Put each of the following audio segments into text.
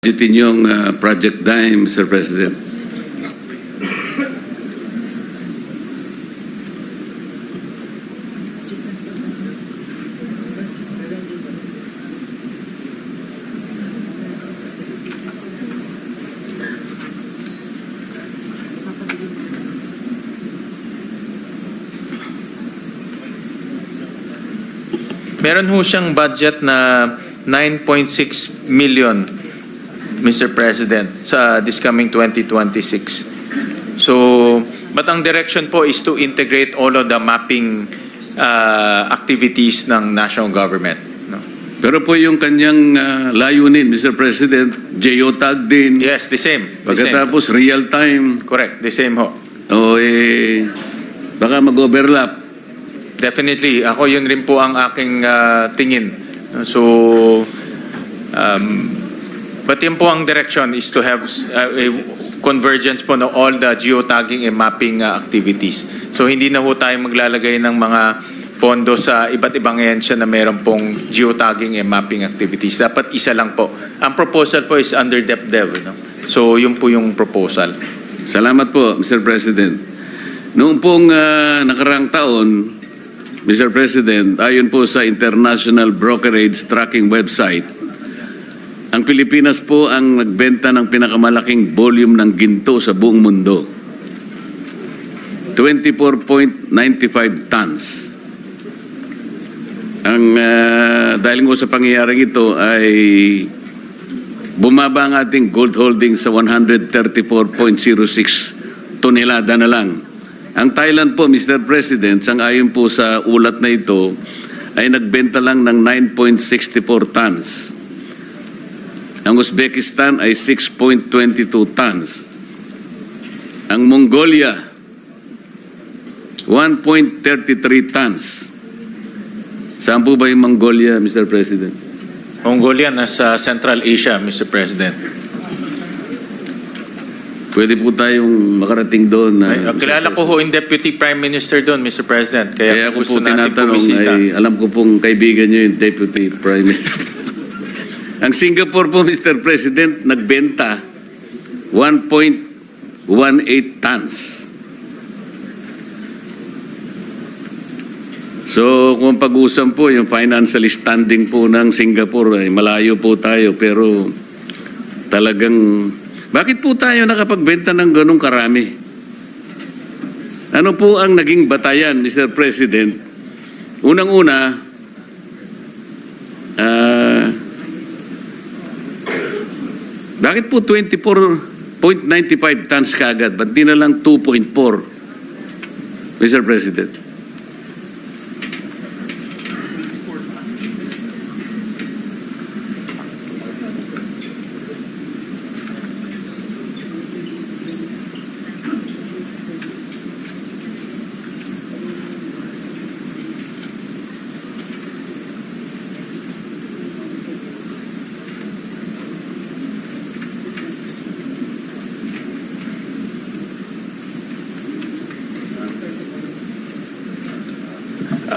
budgetin yung Project Dime, Mr. President. Meron ho siyang budget na 9.6 million, Mr. President, sa this coming 2026. So, but ang direction po is to integrate all of the mapping activities ng national government. No? Pero po yung kanyang layunin, Mr. President, geotag din. Yes, the same. Pagkatapos real time. Correct, the same ho. O baka mag-overlap. Definitely, ako yun rin po ang aking tingin. So, but yun po ang direction is to have a convergence po ng all the geotagging and mapping activities. So, hindi na po tayo maglalagay ng mga pondo sa iba't ibang ahensya na meron pong geotagging and mapping activities. Dapat isa lang po. Ang proposal po is under DepDev. No? So, yun po yung proposal. Salamat po, Mr. President. Noong pong nakaraang taon, Mr. President, ayon po sa International Brokerage Tracking Website, ang Pilipinas po ang nagbenta ng pinakamalaking volume ng ginto sa buong mundo. 24.95 tons. Dahil sa pangyayaring ito ay bumaba ang ating gold holding sa 134.06 tonelada na lang. Ang Thailand po, Mr. President, sang-ayon po sa ulat na ito, ay nagbenta lang ng 9.64 tons. Ang Uzbekistan ay 6.22 tons. Ang Mongolia, 1.33 tons. Saan po ba yung Mongolia, Mr. President? Mongolia nasa Central Asia, Mr. President. Pwede po tayong makarating doon. Kilala ko ho yung Deputy Prime Minister doon, Mr. President. Kaya ko gusto po natin tinatanong, alam ko pong kaibigan nyo yung Deputy Prime Minister. Ang Singapore po, Mr. President, nagbenta 1.18 tons. So, kung pag-usam po, yung financial standing po ng Singapore, ay malayo po tayo, pero talagang bakit po tayo nakapagbenta ng ganong karami? Ano po ang naging batayan, Mr. President? Unang-una, bakit po 24.95 tons kagad? Ba't di na lang 2.4, Mr. President?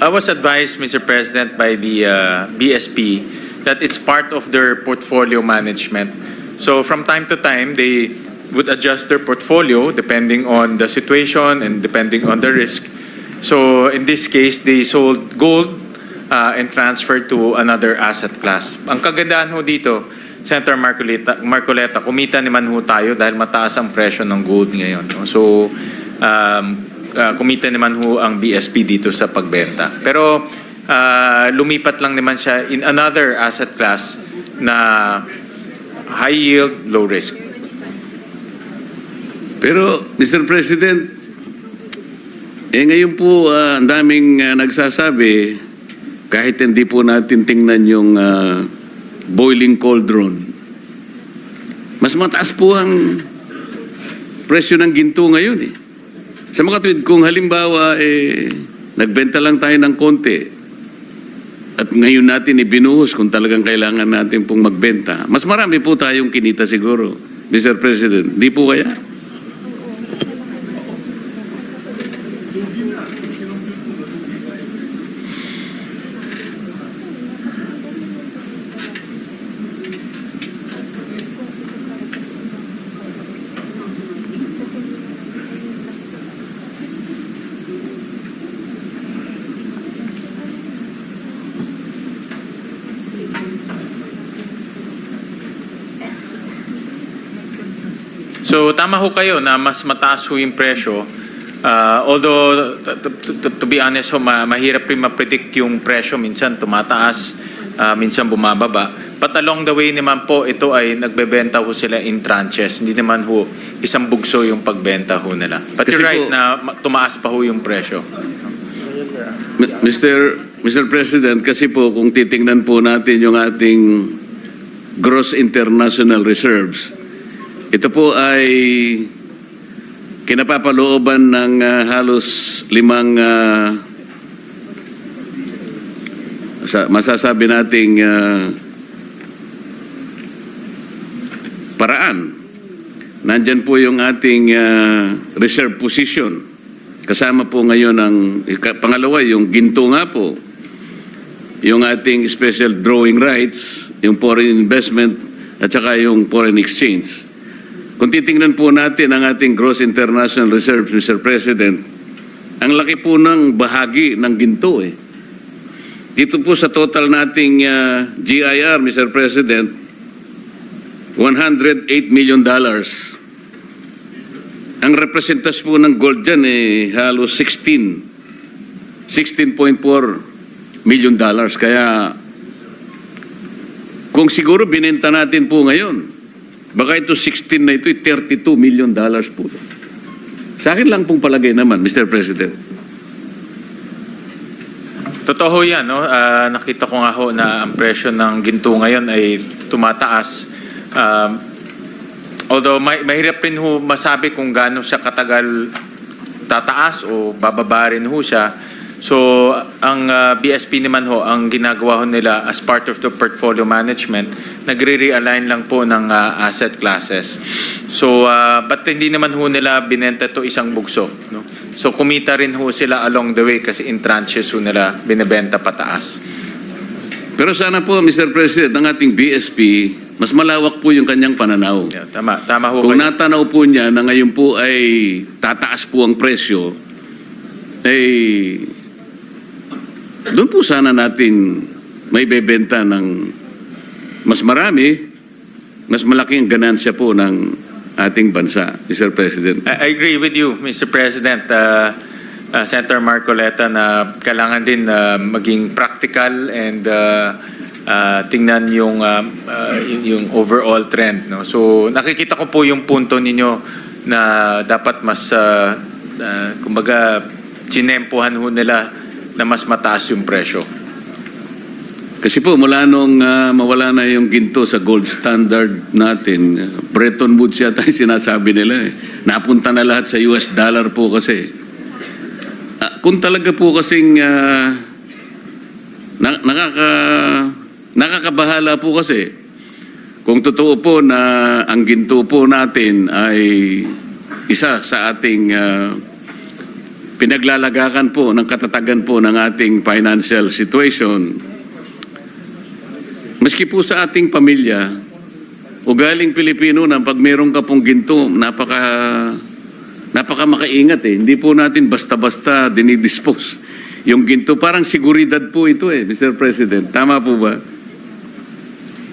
I was advised, Mr. President, by the BSP that it's part of their portfolio management. So from time to time, they would adjust their portfolio depending on the situation and depending on the risk. So in this case, they sold gold and transferred to another asset class. Ang kagandahan ho dito, Senator Marcoleta, kumita naman ho tayo dahil mataas ang presyo ng gold ngayon. So kumita naman ho ang BSP dito sa pagbenta. Pero lumipat lang naman siya in another asset class na high yield, low risk. Pero, Mr. President, ngayon po ang daming nagsasabi, kahit hindi po natin tingnan yung boiling cauldron, mas mataas po ang presyo ng ginto ngayon eh. Sa mga tuwid, kung halimbawa nagbenta lang tayo ng konti at ngayon natin ibinuhos kung talagang kailangan natin pong magbenta, mas marami po tayong kinita siguro, Mr. President. Di po kaya? So tama ho kayo na mas mataas ho yung presyo. Although, to be honest ho, mahirap rin ma-predict yung presyo. Minsan tumataas, minsan bumababa. But along the way naman po, ito ay nagbebenta ho sila in tranches. Hindi naman ho isang bugso yung pagbenta ho nila. But Kasi you're right po, na tumaas pa ho yung presyo. Mr. President, kasi po kung titingnan po natin yung ating gross international reserves, ito po ay kinapapalooban ng halos 5 masasabi nating paraan. Nandyan po yung ating reserve position. Kasama po ngayon ang pangalawa, yung ginto nga po. Yung ating special drawing rights, yung foreign investment, at saka yung foreign exchange. Kung titingnan po natin ang ating gross international reserves, Mr. President, ang laki po ng bahagi ng ginto eh. Dito po sa total nating GIR, Mr. President, $108 million. Ang representas po ng gold dyan halos $16.4 million. Kaya kung siguro binenta natin po ngayon, baka ito 16 na ito, $32 million po. Sa akin lang pong palagay naman, Mr. President. Totoo yan, no? Nakita ko nga ho na ang presyo ng ginto ngayon ay tumataas. Although mahirap rin ho masabi kung gaano siya katagal tataas o bababa rin ho siya. So ang BSP naman ho, ang ginagawa ho nila as part of the portfolio management, nagre-realign lang po ng asset classes. So but hindi naman ho nila binenta to isang bugso, no? So kumita rin ho sila along the way kasi in tranches ho nila binebenta pataas. Pero sana po, Mr. President, ang ating BSP, mas malawak po yung kanyang pananaw. Yeah, tama ho. Kung kayo. natanaw po niya na ngayon po ay tataas po ang presyo, doon po sana natin may bebenta ng mas marami, mas malaking ganansya po ng ating bansa, Mr. President. I agree with you, Mr. President. Senator Marcoleta, na kailangan din maging practical and tingnan yung overall trend, no? So nakikita ko po yung punto ninyo na dapat mas kumbaga chinempohan ho nila na mas mataas yung presyo. Kasi po mula nung mawala na yung ginto sa gold standard natin, Bretton Woods yata yung sinasabi nila eh. Napunta na lahat sa US dollar po kasi. Kung talaga po kasing nakakabahala po kasi kung totoo po na ang ginto po natin ay isa sa ating pinaglalagakan po ng katatagan po ng ating financial situation, maski po sa ating pamilya, ugaling Pilipino na pag meron ka pong ginto, napaka makaingat eh. Hindi po natin basta-basta dinidispose. Yung ginto, parang seguridad po ito eh, Mr. President. Tama po ba?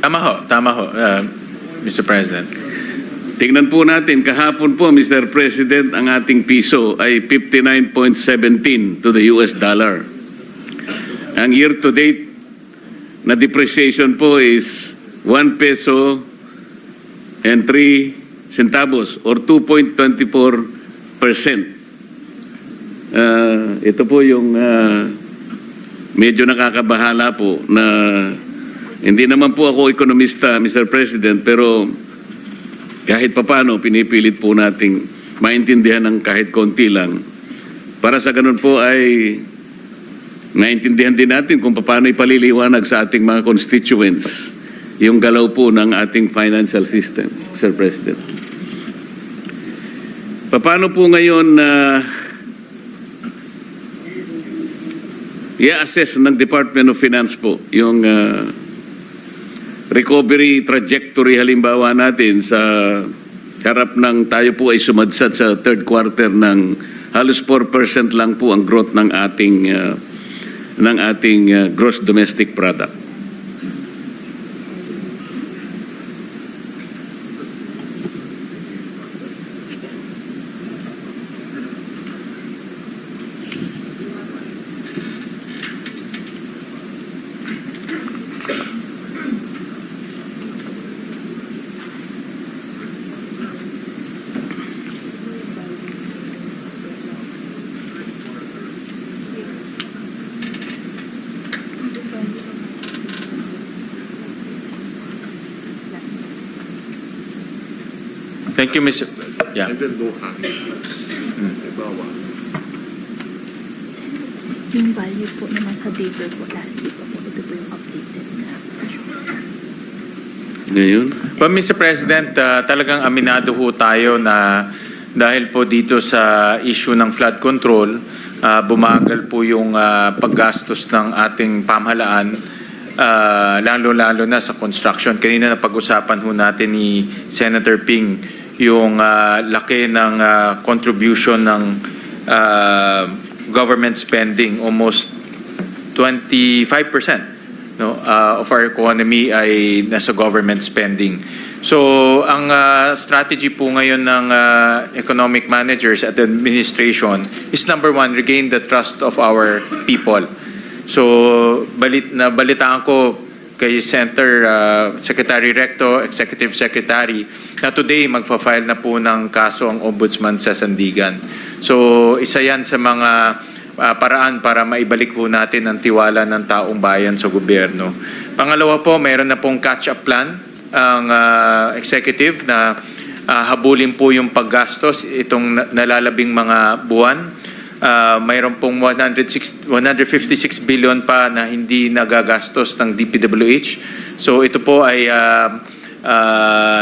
Tama ho, Mr. President. Tingnan po natin, kahapon po, Mr. President, ang ating piso ay 59.17 to the US dollar. Ang year-to-date na depreciation po is 1 peso and 3 centavos or 2.24%. Ito po yung medyo nakakabahala po na hindi naman po ako ekonomista, Mr. President, pero kahit papano pinipilit po nating maintindihan ng kahit konti lang para sa ganun po ay maintindihan din natin kung paano ipaliliwanag sa ating mga constituents yung galaw po ng ating financial system, Mr. President. Paano po ngayon i-assess ng Department of Finance po yung recovery trajectory halimbawa natin sa harap ng tayo po ay sumadsad sa third quarter ng halos 4% lang po ang growth ng ating gross domestic product. Thank you, Mr. Yeah. Yung value po naman sa paper po last week po, ito po yung updated na presyo. Ngayon? Well, Mr. President, talagang aminado ho tayo na dahil po dito sa issue ng flood control, bumagal po yung paggastos ng ating pamahalaan, lalo-lalo na sa construction. Kanina na pag-usapan ho natin ni Senator Ping yung laki ng contribution ng government spending, almost 25%, no, of our economy ay nasa government spending. So ang strategy po ngayon ng economic managers at administration is number one, regain the trust of our people. So balitaan ko kay Secretary Recto, Executive Secretary, na today magpa-file na po ng kaso ang Ombudsman sa Sandigan. So isa yan sa mga paraan para maibalik po natin ang tiwala ng taong bayan sa gobyerno. Pangalawa po, mayroon na pong catch-up plan ang executive na habulin po yung paggastos itong nalalabing mga buwan. Mayroon pong 156 billion pa na hindi nagagastos ng DPWH. So ito po ay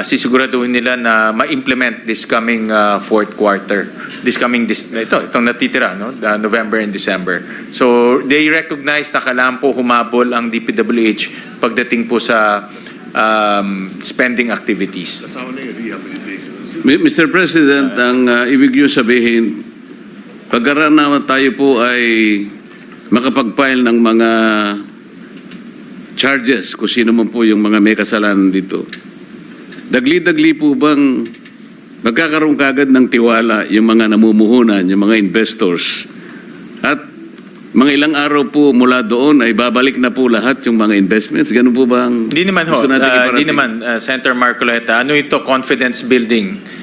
sisiguraduhin nila na ma-implement this coming fourth quarter. Itong natitira, no? November and December. So they recognize na kailangan po humabol ang DPWH pagdating po sa spending activities. Mr. President, ang ibig niyo sabihin, pagkaranaman tayo po ay makapag-file ng mga charges kung sino man po yung mga may kasalanan dito. Dagli-dagli po bang magkakaroon kagad ng tiwala yung mga namumuhunan, yung mga investors, at mga ilang araw po mula doon ay babalik na po lahat yung mga investments? Ganun po ba ang Di naman ho, gusto natin iparating? di naman, Senator Marcoleta. Ano ito, confidence building?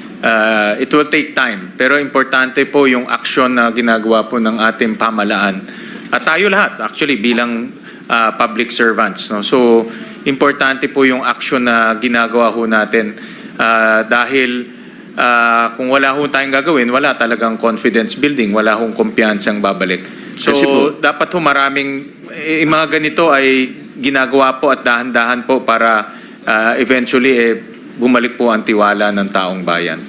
It will take time. Pero importante po yung aksyon na ginagawa po ng ating pamahalaan. At tayo lahat, actually, bilang public servants. No? So, importante po yung aksyon na ginagawa ho natin. Dahil kung wala ho tayong gagawin, wala talagang confidence building, wala hong kumpiyansang babalik. So, dapat ho maraming, mga ganito ay ginagawa po at dahan-dahan po para eventually bumalik po ang tiwala ng taong bayan.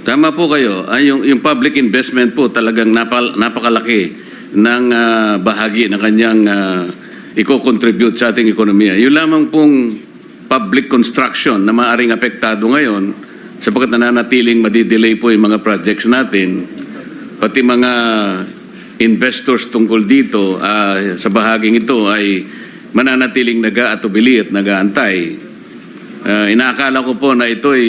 Tama po kayo. Yung public investment po talagang napakalaki ng bahagi ng kanyang i-contribute sa ating ekonomiya. Yung lamang pong public construction na maaaring apektado ngayon sapagkat nananatiling madidelay po yung mga projects natin, pati mga investors tungkol dito sa bahaging ito ay mananatiling nag-aatubili at nag-aantay. Inaakala ko po na ito ay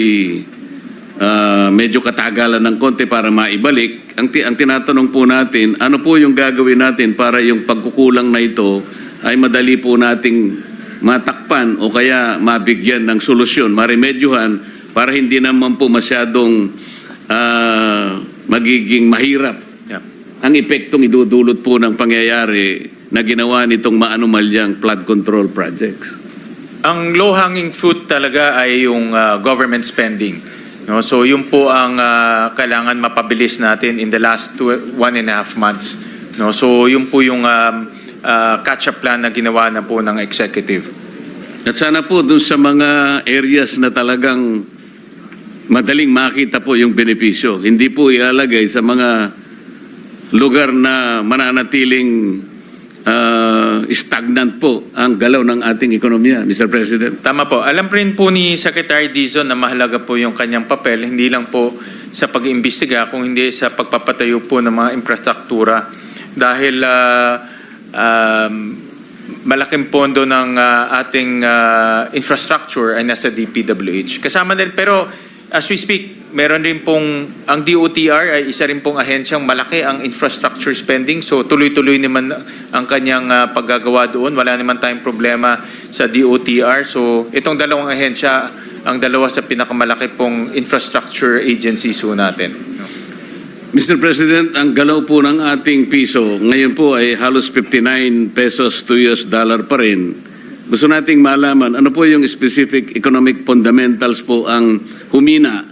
medyo katagalan ng konti para maibalik. Ang tinatanong po natin, ano po yung gagawin natin para yung pagkukulang na ito ay madali po nating matakpan o kaya mabigyan ng solusyon, maremedyohan para hindi naman po masyadong magiging mahirap ang epektong idudulot po ng pangyayari na ginawa nitong maanumalyang flood control projects. Ang low-hanging fruit talaga ay yung government spending. No? So yun po ang kailangan mapabilis natin in the last 1.5 months. No? So yun po yung catch-up plan na ginawa na po ng executive. At sana po dun sa mga areas na talagang madaling makita po yung benepisyo. Hindi po ilalagay sa mga lugar na mananatiling stagnant po ang galaw ng ating ekonomiya, Mr. President. Tama po. Alam rin po ni Secretary Dizon na mahalaga po yung kanyang papel, hindi lang po sa pag-imbestiga, kung hindi sa pagpapatayo po ng mga infrastruktura. Dahil malaking pondo ng ating infrastructure ay nasa DPWH. Kasama din, pero as we speak, meron rin pong, ang DOTR ay isa rin pong ahensyang malaki ang infrastructure spending. So tuloy-tuloy naman ang kanyang paggagawa doon. Wala naman tayong problema sa DOTR. So itong dalawang ahensya, ang dalawa sa pinakamalaki pong infrastructure agencies ho natin. Mr. President, ang galaw po ng ating piso ngayon po ay halos 59 pesos to US dollar pa rin. Gusto nating malaman, ano po yung specific economic fundamentals po ang humina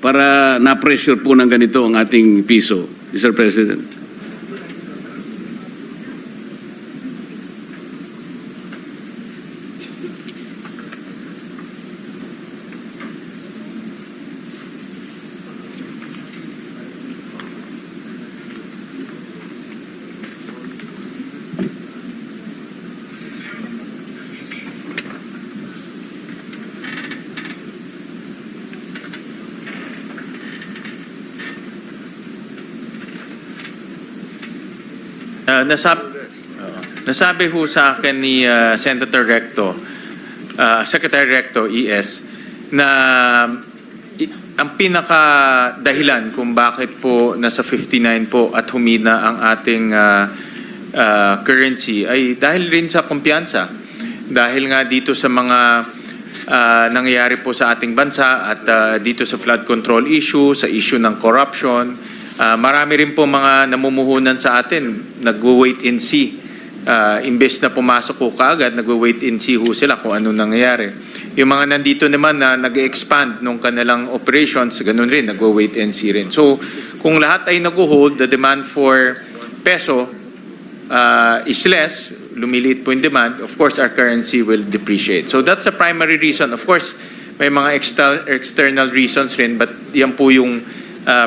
para na-pressure po ng ganito ang ating piso, Mr. President? Nasabi ho sa akin ni Senator Recto, Secretary Recto, ES, na ang pinaka dahilan kung bakit po nasa 59 po at humina ang ating currency ay dahil rin sa kumpiyansa. Dahil nga dito sa mga nangyayari po sa ating bansa at dito sa flood control issue, sa issue ng corruption, marami rin po mga namumuhunan sa atin, nagwo-wait and see. Imbes na pumasok po kaagad, nagwo-wait and see ho sila kung ano nangyayari. Yung mga nandito naman na nag-expand nung kanilang operations, ganun rin, nagwo-wait and see rin. So, kung lahat ay nag-hold, the demand for peso is less, lumiliit po yung demand, of course, our currency will depreciate. So, that's the primary reason. Of course, may mga external reasons rin, but yan po yung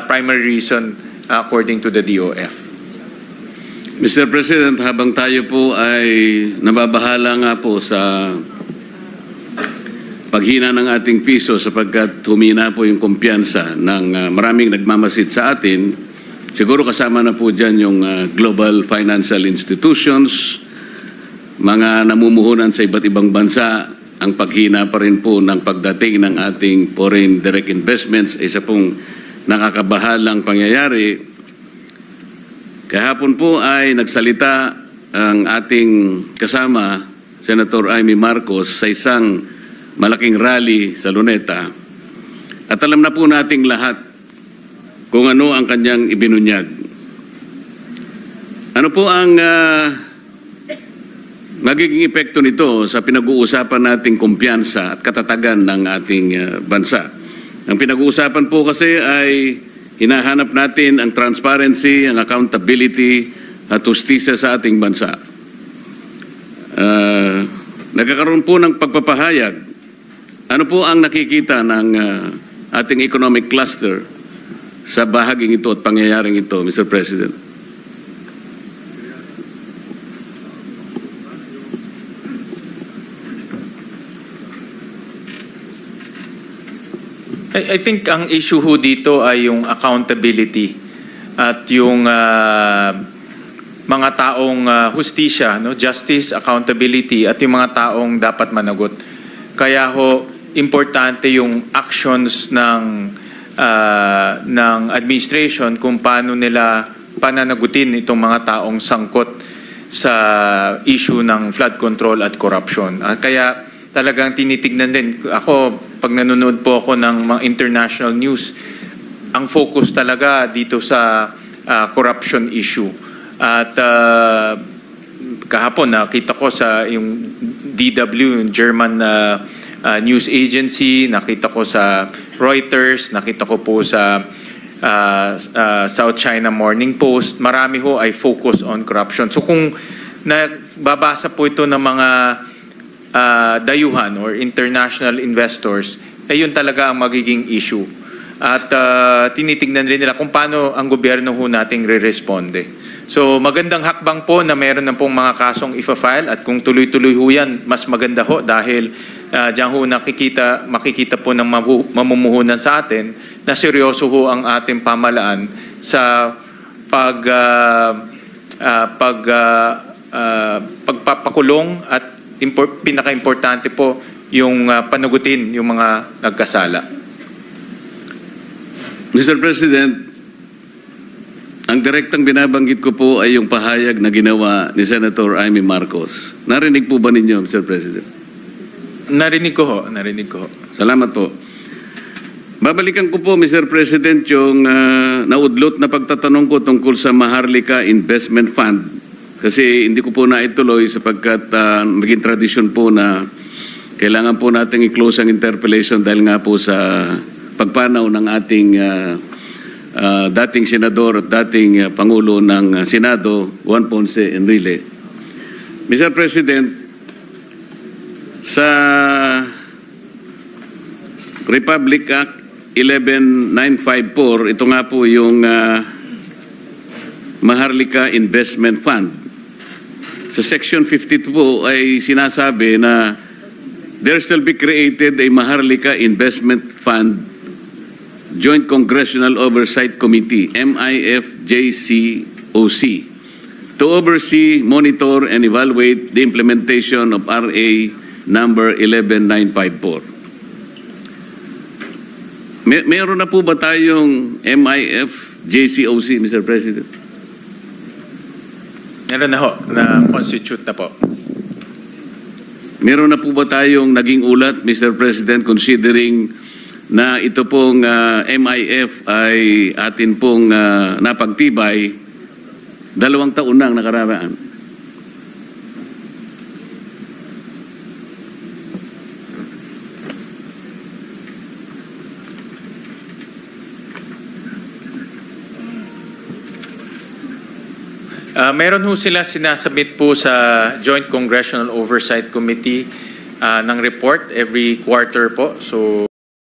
primary reason according to the DOF. Mr. President, habang tayo po ay nababahala nga po sa paghina ng ating piso sapagkat humina po yung kumpiyansa ng maraming nagmamasid sa atin, siguro kasama na po dyan yung global financial institutions, mga namumuhunan sa iba't ibang bansa, ang paghina pa rin po ng pagdating ng ating foreign direct investments, isa pong nakakabahalang pangyayari. Kahapon po ay nagsalita ang ating kasama, Senator Amy Marcos, sa isang malaking rally sa Luneta. At alam na po nating lahat kung ano ang kanyang ibinunyag. Ano po ang magiging epekto nito sa pinag-uusapan nating kumpiyansa at katatagan ng ating bansa? Ang pinag-uusapan po kasi ay hinahanap natin ang transparency, ang accountability at justisya sa ating bansa. Nagkakaroon po ng pagpapahayag. Ano po ang nakikita ng ating economic cluster sa bahaging ito at pangyayaring ito, Mr. President? I think ang issue ho dito ay yung accountability at yung mga taong hustisya, no? Justice, accountability at yung mga taong dapat managot. Kaya ho, importante yung actions ng administration kung paano nila pananagutin itong mga taong sangkot sa issue ng flood control at corruption. Kaya talagang tinitignan din. Ako, pag nanonood po ako ng mga international news, ang focus talaga dito sa corruption issue. At kahapon nakita ko sa yung DW, yung German news agency, nakita ko sa Reuters, nakita ko po sa South China Morning Post, marami ho ay focus on corruption. So kung nababasa po ito ng mga dayuhan or international investors, ay yun talaga ang magiging issue. At tinitingnan rin nila kung paano ang gobyerno ho nating re-responde. So magandang hakbang po na meron na pong mga kasong ifa-file at kung tuloy-tuloy ho yan, mas maganda ho dahil diyan ho makikita po ng mamumuhunan sa atin na seryoso ho ang ating pamalaan sa pagpapakulong at pinaka-importante po yung panagutin yung mga nagkasala. Mr. President, ang direktang binabanggit ko po ay yung pahayag na ginawa ni Senator Amy Marcos. Narinig po ba ninyo, Mr. President? Narinig ko ho. Salamat po. Babalikan ko po, Mr. President, yung naudlot na pagtatanong ko tungkol sa Maharlika Investment Fund. Kasi hindi ko po naituloy sapagkat maging tradisyon po na kailangan po natin i-close ang interpellation dahil nga po sa pagpanaw ng ating dating senador at dating Pangulo ng Senado, Juan Ponce Enrile. Mr. President, sa Republic Act 11954, ito nga po yung Maharlika Investment Fund. Sa Section 52 po ay sinasabi na there shall be created a Maharlika Investment Fund Joint Congressional Oversight Committee, MIFJCOC, to oversee, monitor, and evaluate the implementation of RA number 11954. Meron na po ba tayong MIFJCOC, Mr. President? Meron na ho, na constitute na po. Meron na po ba tayong naging ulat, Mr. President, considering na ito pong MIF ay atin pong napagtibay 2 taon na ang nakararaan? Meron ho sila sinasabit po sa Joint Congressional Oversight Committee ng report every quarter po. So